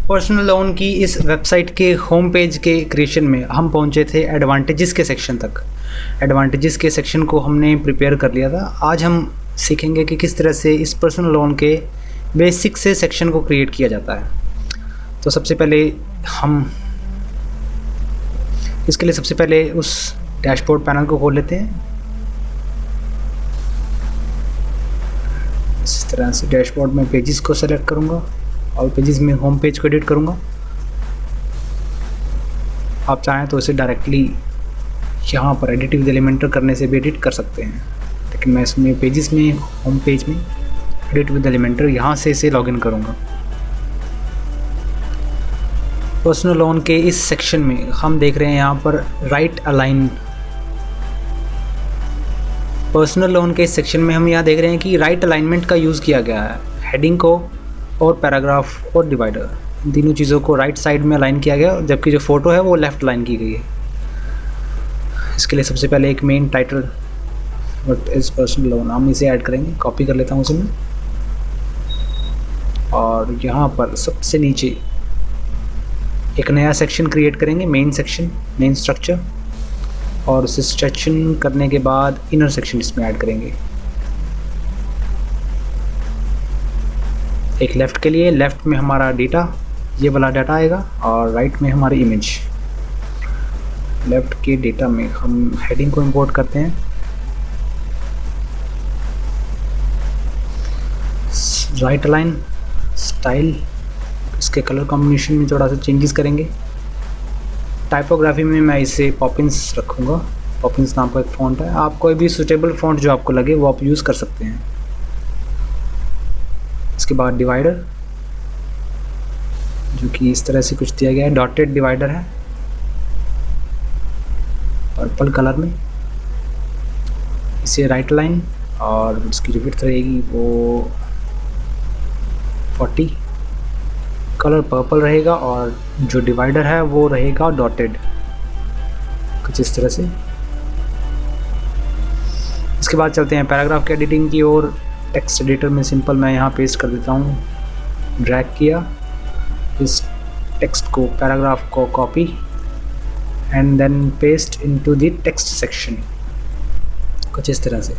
Personal loan की इस website के होम पेज के क्रिएशन में हम पहुंचे थे एडवांटेजेस के सेक्शन तक। एडवांटेजेस के सेक्शन को हमने प्रिपेयर कर लिया था। आज हम सीखेंगे कि किस तरह से इस पर्सनल लोन के बेसिक से सेक्शन को क्रिएट किया जाता है। तो सबसे पहले हम इसके लिए सबसे पहले उस डैशबोर्ड पैनल को खोल लेते हैं। इस तरह से डैशबोर्ड में पेजेस को सेलेक्ट करूंगा और पेजेस में होम पेज को एडिट करूंगा। आप चाहें तो इसे डायरेक्टली यहाँ पर एडिट विद एलिमेंटर करने से भी एडिट कर सकते हैं, लेकिन मैं इसमें पेजेस में होम पेज में एडिट विद एलिमेंटर यहाँ से इसे लॉगिन करूँगा। पर्सनल लोन के इस सेक्शन में हम देख रहे हैं यहाँ पर राइट अलाइन। पर्सनल लोन के इस सेक्शन में हम यहाँ देख रहे हैं कि राइट अलाइनमेंट का यूज़ किया गया है। हेडिंग को और पैराग्राफ और डिवाइडर, इन तीनों चीज़ों को राइट साइड में अलाइन किया गया, जबकि जो फ़ोटो है वो लेफ़्ट अलाइन की गई है। इसके लिए सबसे पहले एक main title what is personal loan हम इसे ऐड करेंगे। कॉपी कर लेता हूँ उसे मैं, और यहाँ पर सबसे नीचे एक नया सेक्शन क्रिएट करेंगे, मेन सेक्शन, मेन स्ट्रक्चर, और उसे स्ट्रेचिंग करने के बाद इनर सेक्शन इसमें ऐड करेंगे। एक लेफ़्ट के लिए, लेफ़्ट में हमारा डेटा, ये वाला डाटा आएगा, और राइट में हमारी इमेज। लेफ़्ट के डेटा में हम हेडिंग को इंपोर्ट करते हैं, राइट अलाइन, स्टाइल, इसके कलर कॉम्बिनेशन में थोड़ा सा चेंजेस करेंगे। टाइपोग्राफी में मैं इसे पॉपिंस रखूँगा। पॉपिंस नाम का एक फ़ॉन्ट है, आप कोई भी सूटेबल फ़ॉन्ट जो आपको लगे वो आप यूज़ कर सकते हैं। इसके बाद डिवाइडर, जो कि इस तरह से कुछ दिया गया है, डॉटेड डिवाइडर है पर्पल कलर में। इसे राइट लाइन, और इसकी जो विड्थ रहेगी वो 40, कलर पर्पल रहेगा, और जो डिवाइडर है वो रहेगा डॉटेड, कुछ इस तरह से। इसके बाद चलते हैं पैराग्राफ के एडिटिंग की ओर। टेक्स्ट एडिटर में सिंपल मैं यहाँ पेस्ट कर देता हूँ, ड्रैग किया, इस टेक्स्ट को, पैराग्राफ को copy and then paste into the text section, कुछ इस तरह से।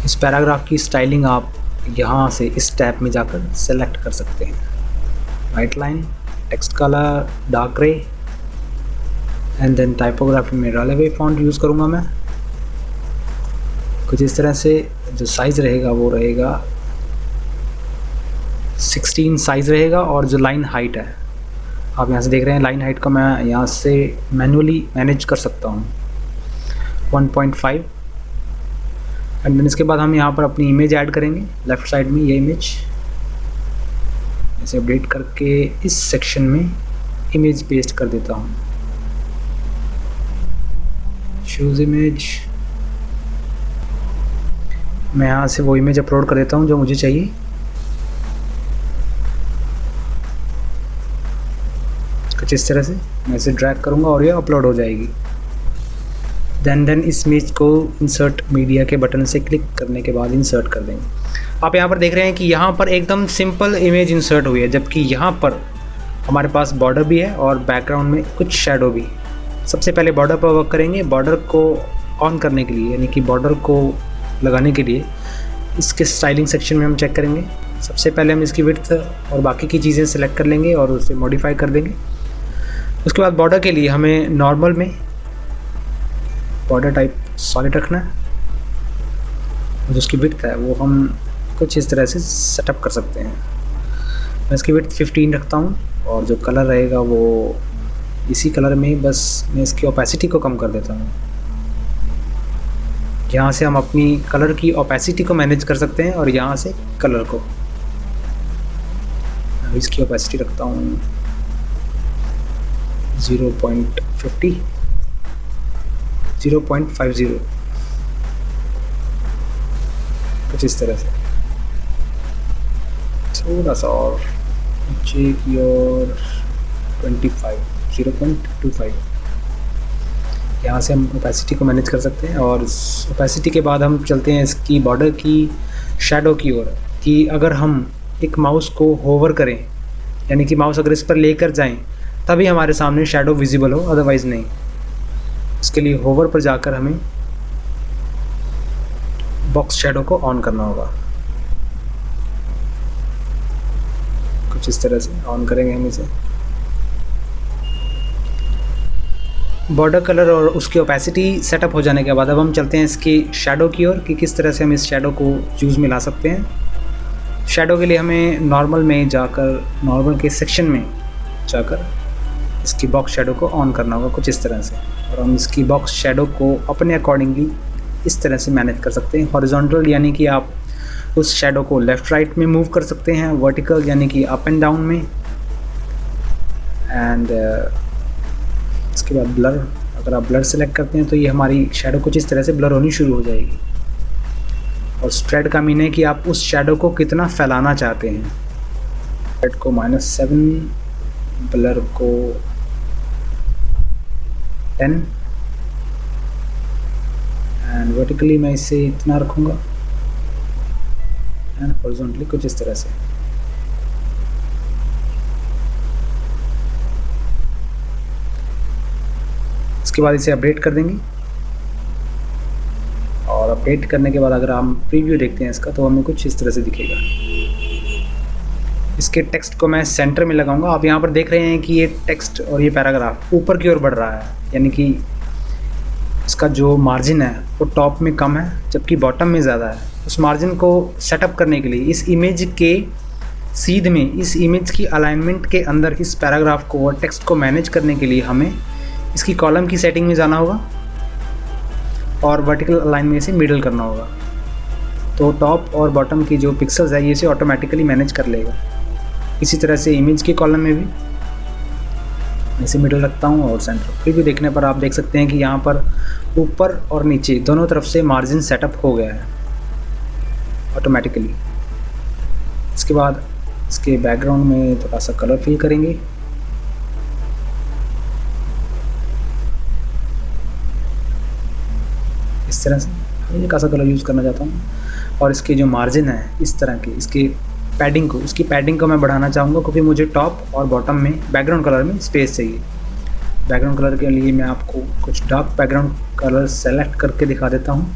इस पैराग्राफ की स्टाइलिंग आप यहाँ से इस टैब में जाकर सेलेक्ट कर सकते हैं। Right line, text colour dark grey, and then typography में रेलेवे फॉन्ट यूज़ करूँगा मैं, कुछ इस तरह से। जो साइज़ रहेगा वो रहेगा 16 साइज़ रहेगा, और जो लाइन हाइट है, आप यहाँ से देख रहे हैं लाइन हाइट को मैं यहाँ से मैनुअली मैनेज कर सकता हूँ, 1.5। एंड देन इसके बाद हम यहाँ पर अपनी इमेज ऐड करेंगे। लेफ़्ट साइड में ये इमेज, इसे अपडेट करके इस सेक्शन में इमेज पेस्ट कर देता हूँ। चूज़ इमेज, मैं यहाँ से वो इमेज अपलोड कर देता हूँ जो मुझे चाहिए। कुछ इस तरह से मैं इसे ड्रैग करूँगा और ये अपलोड हो जाएगी। देन इस इमेज को इंसर्ट मीडिया के बटन से क्लिक करने के बाद इंसर्ट कर देंगे। आप यहाँ पर देख रहे हैं कि यहाँ पर एकदम सिंपल इमेज इंसर्ट हुई है, जबकि यहाँ पर हमारे पास बॉर्डर भी है और बैकग्राउंड में कुछ शैडो भी। सबसे पहले बॉर्डर पर वर्क करेंगे। बॉर्डर को ऑन करने के लिए, यानी कि बॉर्डर को लगाने के लिए, इसके स्टाइलिंग सेक्शन में हम चेक करेंगे। सबसे पहले हम इसकी विड्थ और बाकी की चीज़ें सेलेक्ट कर लेंगे और उसे मॉडिफाई कर देंगे। उसके बाद बॉर्डर के लिए हमें नॉर्मल में बॉर्डर टाइप सॉलिड रखना है, और उसकी विड्थ है वो हम कुछ इस तरह से सेटअप कर सकते हैं। मैं इसकी विड्थ 15 रखता हूँ, और जो कलर रहेगा वो इसी कलर में, बस मैं इसकी ओपेसिटी को कम कर देता हूँ। यहाँ से हम अपनी कलर की ओपेसिटी को मैनेज कर सकते हैं, और यहाँ से कलर को। अब इसकी ओपेसिटी रखता हूँ 0.50, कुछ इस तरह से। थोड़ा सा और नीचे की ओर 0.25। यहाँ से हम ओपेसिटी को मैनेज कर सकते हैं, और ओपेसिटी के बाद हम चलते हैं इसकी बॉर्डर की शैडो की ओर, कि अगर हम एक माउस को होवर करें यानी कि माउस अगर इस पर लेकर जाएं तभी हमारे सामने शैडो विजिबल हो, अदरवाइज़ नहीं। इसके लिए होवर पर जाकर हमें बॉक्स शैडो को ऑन करना होगा। कुछ इस तरह से ऑन करेंगे हम इसे। बॉर्डर कलर और उसकी ओपेसिटी सेटअप हो जाने के बाद अब हम चलते हैं इसकी शैडो की ओर कि किस तरह से हम इस शैडो को यूज़ में ला सकते हैं। शैडो के लिए हमें नॉर्मल में जाकर, नॉर्मल के सेक्शन में जाकर इसकी बॉक्स शैडो को ऑन करना होगा कुछ इस तरह से, और हम इसकी बॉक्स शैडो को अपने अकॉर्डिंगली इस तरह से मैनेज कर सकते हैं। हॉरिजॉन्टल यानी कि आप उस शैडो को लेफ़्ट राइट में मूव कर सकते हैं, वर्टिकल यानी कि अप एंड डाउन में, एंड इसके बाद ब्लर, अगर आप ब्लर सेलेक्ट करते हैं तो ये हमारी शैडो कुछ इस तरह से ब्लर होनी शुरू हो जाएगी। और स्प्रेड का मीन है कि आप उस शैडो को कितना फैलाना चाहते हैं। स्प्रेड को -7, ब्लर को 10, एंड वर्टिकली मैं इसे इतना रखूँगा, एंड हॉरिजॉन्टली कुछ इस तरह से। इसके बाद इसे अपडेट कर देंगे, और अपडेट करने के बाद अगर हम प्रीव्यू देखते हैं इसका तो हमें कुछ इस तरह से दिखेगा। इसके टेक्स्ट को मैं सेंटर में लगाऊंगा। आप यहाँ पर देख रहे हैं कि ये टेक्स्ट और ये पैराग्राफ ऊपर की ओर बढ़ रहा है, यानी कि इसका जो मार्जिन है वो टॉप में कम है जबकि बॉटम में ज़्यादा है। उस मार्जिन को सेटअप करने के लिए इस इमेज के सीध में, इस इमेज की अलाइनमेंट के अंदर इस पैराग्राफ को और टेक्स्ट को मैनेज करने के लिए हमें इसकी कॉलम की सेटिंग में जाना होगा और वर्टिकल अलाइन में इसे मिडल करना होगा। तो टॉप और बॉटम की जो पिक्सल्स है ये इसे ऑटोमेटिकली मैनेज कर लेगा। इसी तरह से इमेज की कॉलम में भी इसे मिडल रखता हूँ और सेंटर। प्रीव्यू देखने पर आप देख सकते हैं कि यहाँ पर ऊपर और नीचे दोनों तरफ से मार्जिन सेटअप हो गया है ऑटोमेटिकली। इसके बाद इसके बैकग्राउंड में थोड़ा सा कलर फिल करेंगे। इस तरह से ये कैसा कलर यूज़ करना चाहता हूँ। और इसके जो मार्जिन है इस तरह की, इसकी पैडिंग को, उसकी पैडिंग को मैं बढ़ाना चाहूँगा क्योंकि मुझे टॉप और बॉटम में बैकग्राउंड कलर में स्पेस चाहिए। बैकग्राउंड कलर के लिए मैं आपको कुछ डार्क बैकग्राउंड कलर सेलेक्ट करके दिखा देता हूँ।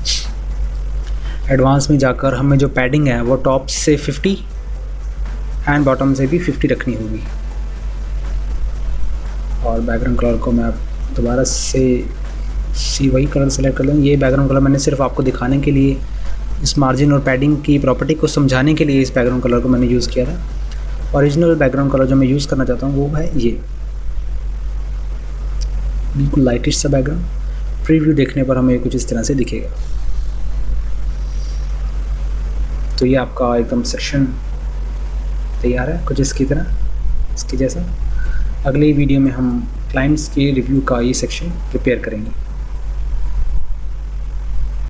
एडवांस में जाकर हमें जो पैडिंग है वो टॉप से 50 एंड बॉटम से भी 50 रखनी होगी। और बैकग्राउंड कलर को मैं दोबारा से वही कलर सेलेक्ट कर लूँ। ये बैकग्राउंड कलर मैंने सिर्फ आपको दिखाने के लिए, इस मार्जिन और पैडिंग की प्रॉपर्टी को समझाने के लिए इस बैकग्राउंड कलर को मैंने यूज़ किया था। ओरिजिनल बैकग्राउंड कलर जो मैं यूज़ करना चाहता हूँ वो है ये, बिल्कुल लाइटिश सा बैकग्राउंड। प्रीव्यू देखने पर हमें कुछ इस तरह से दिखेगा। तो ये आपका एकदम सेक्शन तैयार है कुछ इसकी तरह, इसके जैसा। अगली वीडियो में हम क्लाइंट्स के रिव्यू का ये सेक्शन प्रिपेयर करेंगे।